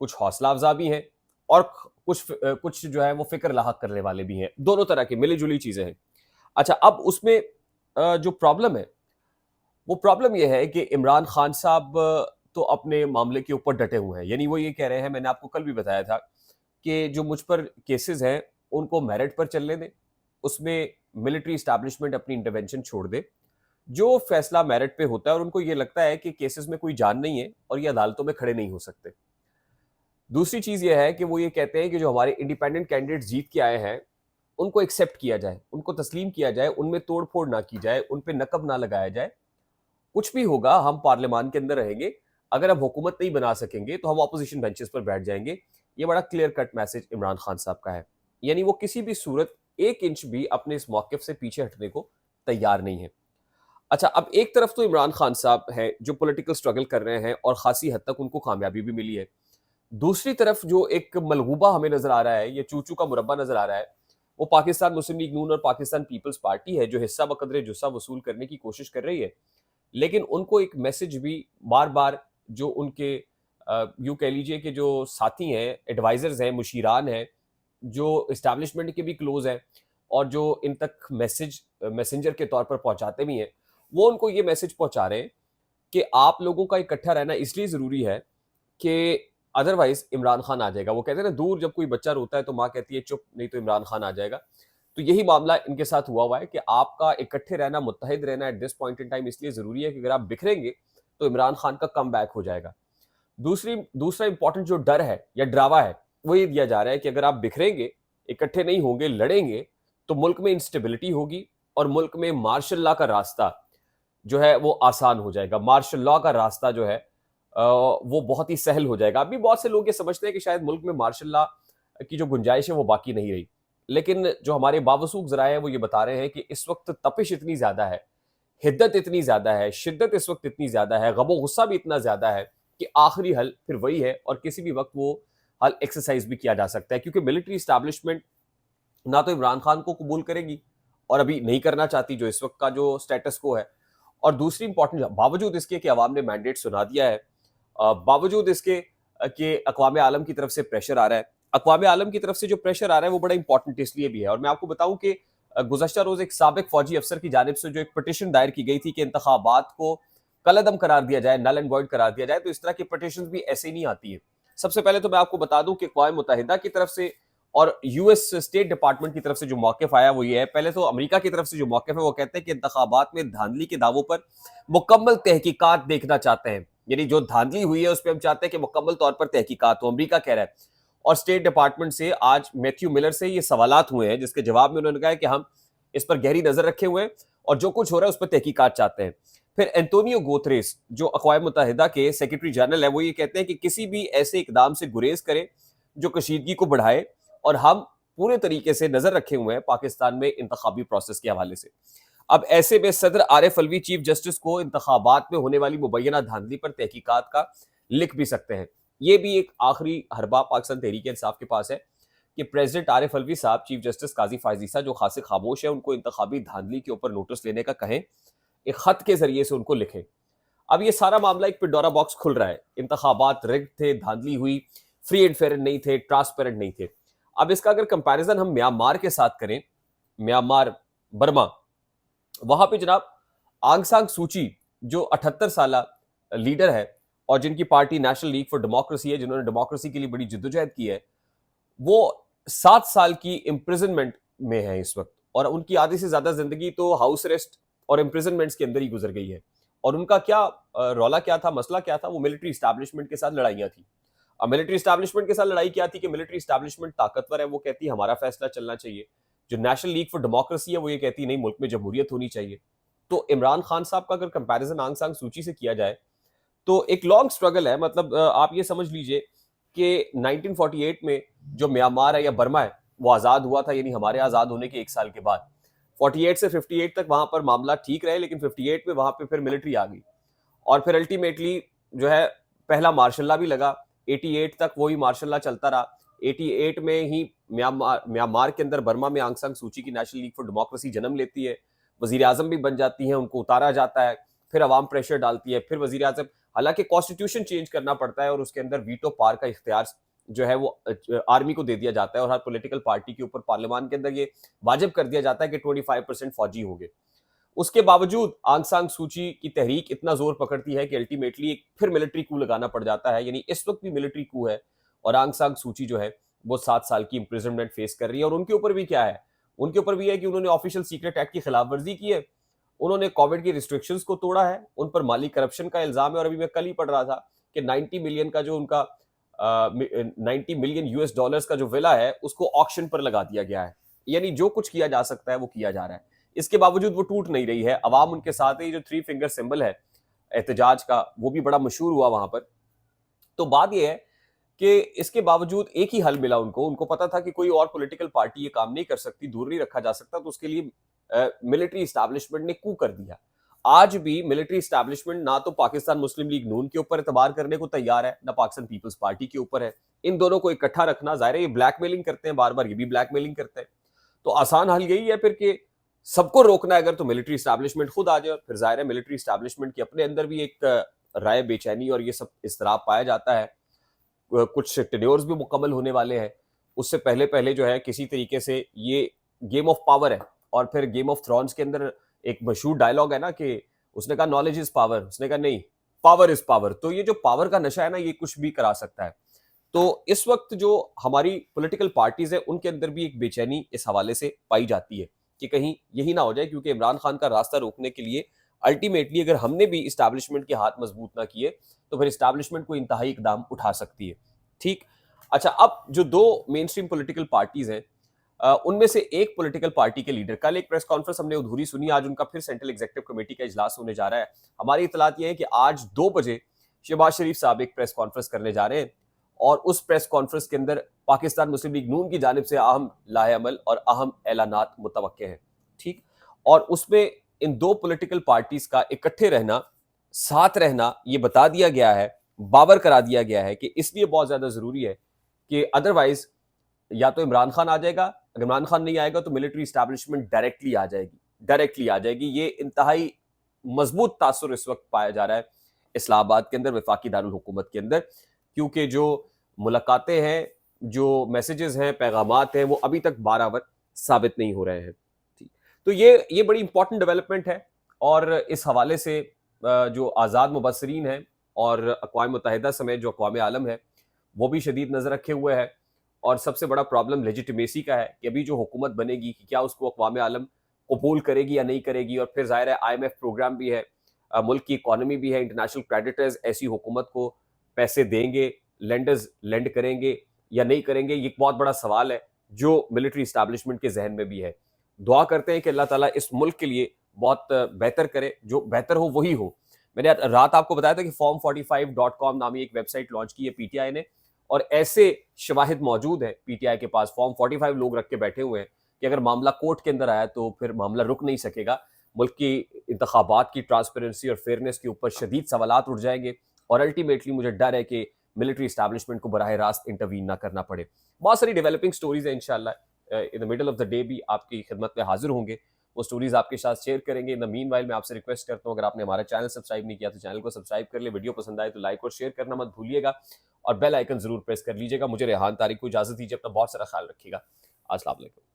کچھ حوصلہ افزا بھی ہیں اور کچھ جو ہے وہ فکر لاحق کرنے والے بھی ہیں، دونوں طرح کی ملی جلی چیزیں ہیں۔ اچھا، اب اس میں جو پرابلم ہے وہ پرابلم یہ ہے کہ عمران خان صاحب تو اپنے معاملے کے اوپر ڈٹے ہوئے ہیں، یعنی وہ یہ کہہ رہے ہیں، میں نے آپ کو کل بھی بتایا تھا کہ جو مجھ پر کیسز ہیں ان کو میرٹ پر چلنے دیں، اس میں ملٹری اسٹیبلشمنٹ اپنی انٹرونشن چھوڑ دے، جو فیصلہ میرٹ پہ ہوتا ہے اور ان کو یہ لگتا ہے کہ کیسز میں کوئی جان نہیں ہے اور یہ عدالتوں میں کھڑے نہیں ہو سکتے۔ دوسری چیز یہ ہے کہ وہ یہ کہتے ہیں کہ جو ہمارے انڈیپینڈنٹ کینڈیڈیٹ جیت کے آئے ہیں ان کو ایکسیپٹ کیا جائے، ان کو تسلیم کیا جائے، ان میں توڑ پھوڑ نہ کی جائے، ان پہ نقب نہ لگایا جائے، کچھ بھی ہوگا ہم پارلیمان کے اندر رہیں گے، اگر ہم حکومت نہیں بنا سکیں گے تو ہم اپوزیشن بینچز پر بیٹھ جائیں گے۔ یہ بڑا clear cut message Imran Khan صاحب کا ہے، یعنی وہ کسی بھی صورت ایک انچ بھی اپنے اس موقف سے پیچھے ہٹنے کو تیار نہیں ہے۔ اچھا، اب ایک طرف تو عمران خان صاحب ہیں جو پولیٹیکل سٹرگل کر رہے ہیں اور خاصی حد تک ان کو کامیابی بھی ملی ہے، دوسری طرف جو ایک ملغوبہ ہمیں نظر آ رہا ہے، یہ چوچو کا مربع نظر آ رہا ہے، وہ پاکستان مسلم لیگ نون اور پاکستان پیپلز پارٹی ہے جو حصہ بقدر جثہ وصول کرنے کی کوشش کر رہی ہے، لیکن ان کو ایک میسج بھی بار بار جو ان کے یوں کہہ لیجئے کہ جو ساتھی ہیں، ایڈوائزرز ہیں، مشیران ہیں، جو اسٹیبلشمنٹ کے بھی کلوز ہیں اور جو ان تک میسنجر کے طور پر پہنچاتے بھی ہیں، وہ ان کو یہ میسج پہنچا رہے ہیں کہ آپ لوگوں کا اکٹھا رہنا اس لیے ضروری ہے کہ ادروائز عمران خان آ جائے گا۔ وہ کہتے ہیں نا، دور جب کوئی بچہ روتا ہے تو ماں کہتی ہے چپ، نہیں تو عمران خان آ جائے گا۔ تو یہی معاملہ ان کے ساتھ ہوا ہے کہ آپ کا اکٹھے رہنا، متحد رہنا at this point in time اس لیے ضروری ہے کہ اگر آپ بکھریں گے تو عمران خان کا کم بیک ہو جائے گا۔ دوسرا امپورٹنٹ جو ڈر ہے یا ڈراوا ہے وہ یہ دیا جا رہا ہے کہ اگر آپ بکھریں گے، اکٹھے نہیں ہوں گے، لڑیں گے تو ملک میں انسٹیبلٹی ہوگی اور ملک میں مارشل لا کا راستہ جو ہے وہ آسان ہو جائے گا، مارشل لا کا راستہ جو ہے وہ بہت ہی سہل ہو جائے گا۔ ابھی بہت سے لوگ یہ سمجھتے ہیں کہ شاید ملک میں مارشل لا کی جو گنجائش ہے وہ باقی نہیں رہی، لیکن جو ہمارے باوثوق ذرائع ہیں وہ یہ بتا رہے ہیں کہ اس وقت تپش اتنی زیادہ ہے، حدت اتنی زیادہ ہے، شدت اس وقت اتنی زیادہ ہے، غم و غصہ بھی اتنا زیادہ ہے کہ آخری حل پھر وہی ہے اور کسی بھی وقت وہ حل ایکسرسائز بھی کیا جا سکتا ہے، کیونکہ ملٹری اسٹیبلشمنٹ نہ تو عمران خان کو قبول کرے گی اور ابھی نہیں کرنا چاہتی جو اس وقت کا جو سٹیٹس کو ہے، اور دوسری امپورٹنٹ باوجود اس کے کہ عوام نے مینڈیٹ سنا دیا ہے، باوجود اس کے کہ اقوام عالم کی طرف سے پریشر آ رہا ہے، اقوام عالم کی طرف سے جو پریشر آ رہا ہے وہ بڑا امپورٹنٹ اس لیے بھی ہے۔ اور میں آپ کو بتاؤں کہ گزشتہ روز ایک سابق فوجی افسر کی جانب سے جو ایک پٹیشن دائر کی گئی تھی کہ انتخابات کو کالعدم قرار دیا جائے، نل اینڈ وائڈ قرار دیا جائے، تو اس طرح کی پٹیشنز بھی ایسے ہی نہیں آتی ہیں۔ سب سے پہلے تو میں آپ کو بتا دوں کہ اقوام متحدہ کی طرف سے اور یو ایس اسٹیٹ ڈپارٹمنٹ کی طرف سے جو موقف آیا وہ یہ ہے، پہلے تو امریکہ کی طرف سے جو موقف ہے وہ کہتے ہیں کہ انتخابات میں دھاندلی کے دعووں پر مکمل تحقیقات دیکھنا چاہتے ہیں، یعنی جو دھاندلی ہوئی ہے اس پہ ہم چاہتے ہیں کہ مکمل طور پر تحقیقات ہو، امریکہ کہہ رہا ہے۔ اور اسٹیٹ ڈپارٹمنٹ سے آج میتھیو ملر سے یہ سوالات ہوئے ہیں جس کے جواب میں انہوں نے کہا ہے کہ ہم اس پر گہری نظر رکھے ہوئے ہیں اور جو کچھ ہو رہا ہے اس پر تحقیقات چاہتے ہیں۔ پھر اینٹونیو گوتریس جو اقوام متحدہ کے سیکرٹری جنرل ہے وہ یہ کہتے ہیں کہ کسی بھی ایسے اقدام سے گریز کریں جو کشیدگی کو بڑھائے، اور ہم پورے طریقے سے نظر رکھے ہوئے ہیں پاکستان میں انتخابی پروسیس کے حوالے سے۔ اب ایسے میں صدر عارف الوی چیف جسٹس کو انتخابات میں ہونے والی مبینہ دھاندلی پر تحقیقات کا لکھ بھی سکتے ہیں۔ یہ بھی ایک آخری حربہ پاکستان تحریک انصاف کے پاس ہے کہ پریزیڈنٹ عارف الوی صاحب چیف جسٹس قاضی فائز عیسیٰ جو خاصے خاموش ہیں ان کو انتخابی دھاندلی کے اوپر نوٹس لینے کا کہیں، ایک خط کے ذریعے سے ان کو لکھیں۔ اب یہ سارا معاملہ ایک پنڈورا باکس کھل رہا ہے، انتخابات رگ تھے، دھاندلی ہوئی، فری اینڈ فیئر نہیں تھے، ٹرانسپیرنٹ نہیں تھے۔ اب اس کا اگر کمپیریزن ہم میانمار کے ساتھ کریں، میانمار، برما، وہاں پہ جناب آنگ سان سوچی جو 78 سالہ لیڈر ہے اور جن کی party national league for democracy ہے، جنہوں نے ڈیموکریسی کے لیے بڑی جدوجہد کی ہے، وہ 7 سال کی امپریزنمنٹ میں ہے اس وقت، اور ان کی آدھی سے زیادہ زندگی تو ہاؤس اریسٹ اور امپریزنمنٹس کے اندر ہی گزر گئی ہے۔ اور ان کا کیا رولا کیا تھا، مسئلہ کیا تھا؟ وہ ملٹری اسٹیبلشمنٹ کے ساتھ لڑائیاں تھیں۔ اب ملٹری اسٹیبلشمنٹ کے ساتھ لڑائی کیا تھی کہ ملٹری اسٹیبلشمنٹ طاقتور ہے، وہ کہتی ہے ہمارا فیصلہ چلنا چاہیے۔ جو نیشنل لیگ فار ڈیموکریسی ہے وہ یہ کہتی ہے نہیں، ملک میں جمہوریت ہونی چاہیے۔ تو عمران خان صاحب کا اگر کمپیریزن آنگ سان سوچی سے کیا جائے تو ایک لانگ سٹرگل ہے، مطلب آپ یہ سمجھ لیجئے کہ 1948 میں جو میانمار ہے یا برما ہے وہ آزاد ہوا تھا، یعنی ہمارے آزاد ہونے کے 1 سال کے بعد 48 سے 58 تک وہاں پر معاملہ ٹھیک رہے، لیکن 58 میں وہاں پہ پھر ملٹری آ گئی اور پھر الٹیمیٹلی جو ہے پہلا مارشل لا بھی لگا، 88 تک وہی مارشل لا چلتا رہا۔ 88 میں ہی میانمار کے اندر، برما میں آنگ سان سوچی کی نیشنل لیگ فار ڈیموکریسی جنم لیتی ہے، وزیر اعظم بھی بن جاتی ہیں، ان کو اتارا جاتا ہے، پھر عوام پریشر ڈالتی ہے، پھر وزیر اعظم حالانکہ کانسٹیٹیوشن چینج کرنا پڑتا ہے اور اس کے اندر ویٹو پار کا اختیار جو ہے وہ آرمی کو دے دیا جاتا ہے، اور ہر پولیٹیکل پارٹی کے اوپر پارلیمان کے اندر یہ واجب کر دیا جاتا ہے کہ 25% فوجی ہوں گے۔ اس کے باوجود آنگ سان سوچی کی تحریک اتنا زور پکڑتی ہے کہ الٹیمیٹلی ایک پھر ملٹری کو لگانا پڑ جاتا ہے، یعنی اس وقت بھی ملٹری کو ہے، اور آنگ سان سوچی جو ہے وہ 7 سال کی امپریزنمنٹ فیس کر رہی ہے۔ اور ان کے اوپر بھی کیا ہے، ان کے اوپر بھی ہے کہ انہوں نے آفیشیل سیکرٹ ایکٹ کی خلاف ورزی کی ہے، انہوں نے کووڈ کی ریسٹرکشنز کو توڑا ہے، ان پر مالی کرپشن کا الزام ہے، اور ابھی میں کل ہی پڑھ رہا تھا کہ 90 ملین کا جو ان کا 90 ملین US ڈالرز کا جو ولا ہے اس کو آکشن پر لگا دیا گیا ہے، یعنی جو کچھ کیا جا سکتا ہے وہ کیا جا رہا ہے۔ اس کے باوجود وہ ٹوٹ نہیں رہی ہے، عوام ان کے ساتھ ہے، یہ جو 3 فنگر سمبل ہے احتجاج کا وہ بھی بڑا مشہور ہوا وہاں پر۔ تو بات یہ ہے کہ اس کے باوجود ایک ہی حل ملا ان کو پتا تھا کہ کوئی اور پولیٹیکل پارٹی یہ کام نہیں کر سکتی، دور نہیں رکھا جا سکتا، تو اس کے لیے ملٹری اسٹیبلشمنٹ نے کو کر دیا۔ آج بھی ملٹری اسٹیبلشمنٹ نہ تو پاکستان مسلم لیگ نون کے اوپر اعتبار کرنے کو تیار ہے، نہ پاکستان پیپلز پارٹی کے اوپر ہے۔ ان دونوں کو اکٹھا رکھنا ظاہر ہے یہ بلیک میلنگ کرتے ہیں، بار بار یہ بھی بلیک میلنگ کرتے ہیں، تو آسان حل یہی ہے پھر کہ سب کو روکنا ہے اگر تو ملٹری اسٹیبلشمنٹ خود آ جائے، اور پھر ظاہر ہے ملٹری اسٹیبلشمنٹ کے اپنے اندر بھی ایک رائے بے چینی اور یہ سب اضطراب پایا جاتا ہے۔ کچھ ٹینیورز بھی مکمل ہونے والے ہیں، اس سے پہلے جو ہے کسی طریقے سے یہ گیم آف پاور ہے، اور پھر گیم آف تھرونز کے اندر ایک مشہور ڈائلاگ ہے نا کہ اس نے کہا نالج از پاور، اس نے کہا نہیں پاور از پاور، تو یہ جو پاور کا نشہ ہے نا یہ کچھ بھی کرا سکتا ہے۔ تو اس وقت جو ہماری پولیٹیکل پارٹیز ہیں ان کے اندر بھی ایک بے چینی اس حوالے سے پائی جاتی ہے کہ کہیں یہی نہ ہو جائے، کیونکہ عمران خان کا راستہ روکنے کے لیے الٹیمیٹلی اگر ہم نے بھی اسٹیبلشمنٹ کے ہاتھ مضبوط نہ کیے تو پھر اسٹیبلشمنٹ کو انتہائی اقدام اٹھا سکتی ہے۔ ٹھیک، اچھا اب جو دو مین اسٹریم پولیٹیکل پارٹیز ہیں ان میں سے ایک پولیٹیکل پارٹی کے لیڈر، کل ایک پریس کانفرنس ہم نے ادھوری سنی، آج ان کا پھر سینٹرل ایگزیکٹو کمیٹی کا اجلاس ہونے جا رہا ہے۔ ہماری اطلاعات یہ ہے کہ آج 2 بجے شہباز شریف صاحب ایک پریس کانفرنس کرنے جا رہے ہیں، اور اس پریس کانفرنس کے اندر پاکستان مسلم لیگ نون کی جانب سے اہم لاہ عمل اور اہم اعلانات متوقع ہیں۔ ٹھیک، اور اس میں ان 2 پولیٹیکل پارٹیز کا اکٹھے رہنا، ساتھ رہنا، یہ بتا دیا گیا ہے، باور کرا دیا گیا ہے کہ اس لیے بہت زیادہ ضروری ہے کہ ادروائز یا تو عمران خان آ جائے گا، اگر عمران خان نہیں آئے گا تو ملٹری اسٹیبلشمنٹ ڈائریکٹلی آ جائے گی۔ یہ انتہائی مضبوط تاثر اس وقت پایا جا رہا ہے اسلام آباد کے اندر، وفاقی دارالحکومت کے اندر، کیونکہ جو ملاقاتیں ہیں، جو میسیجز ہیں، پیغامات ہیں، وہ ابھی تک بارآور ثابت نہیں ہو رہے ہیں۔ تو یہ بڑی امپورٹنٹ ڈیولپمنٹ ہے، اور اس حوالے سے جو آزاد مبصرین ہیں اور اقوام متحدہ سمیت جو اقوام عالم ہے وہ بھی شدید نظر رکھے ہوئے ہے، اور سب سے بڑا پرابلم لیجیٹمیسی کا ہے کہ ابھی جو حکومت بنے گی کہ کیا اس کو اقوام عالم قبول کرے گی یا نہیں کرے گی، اور پھر ظاہر ہے IMF پروگرام بھی ہے، ملک کی اکانومی بھی ہے، انٹرنیشنل کریڈیٹرز ایسی حکومت کو پیسے دیں گے، لینڈرز لینڈ کریں گے یا نہیں کریں گے، یہ ایک بہت بڑا سوال ہے جو ملٹری اسٹیبلشمنٹ کے ذہن میں بھی ہے۔ دعا کرتے ہیں کہ اللہ تعالیٰ اس ملک کے لیے بہت بہتر کرے، جو بہتر ہو وہی ہو۔ میں نے رات آپ کو بتایا تھا کہ form45.com نامی ایک ویب سائٹ لانچ کی ہے PTI نے، اور ایسے شواہد موجود ہیں PTI کے پاس، فارم 45 لوگ رکھ کے بیٹھے ہوئے ہیں کہ اگر معاملہ کورٹ کے اندر آیا تو پھر معاملہ رک نہیں سکے گا، ملک کی انتخابات کی ٹرانسپیرنسی اور فیئرنیس کے اوپر شدید سوالات اٹھ جائیں گے، اور الٹیمیٹلی مجھے ڈر ہے کہ ملٹری اسٹیبلشمنٹ کو براہ راست انٹروین نہ کرنا پڑے۔ بہت ساری ڈیولپنگ سٹوریز ہیں، انشاءاللہ in the middle of the day بھی آپ کی خدمت میں حاضر ہوں گے، وہ سٹوریز آپ کے ساتھ شیئر کریں گے۔ ان دا مین وائل میں آپ سے ریکویسٹ کرتا ہوں اگر آپ نے ہمارا چینل سبسکرائب نہیں کیا تو چینل کو سبسکرائب کر لیں، ویڈیو پسند آئے تو لائک اور شیئر کرنا مت بھولیے گا، اور بیل آئیکن ضرور پریس کر لیجیے گا۔ مجھے ریحان طارق کو اجازت دیجیے، اپنا بہت سارا خیال رکھیے گا۔ السلام علیکم۔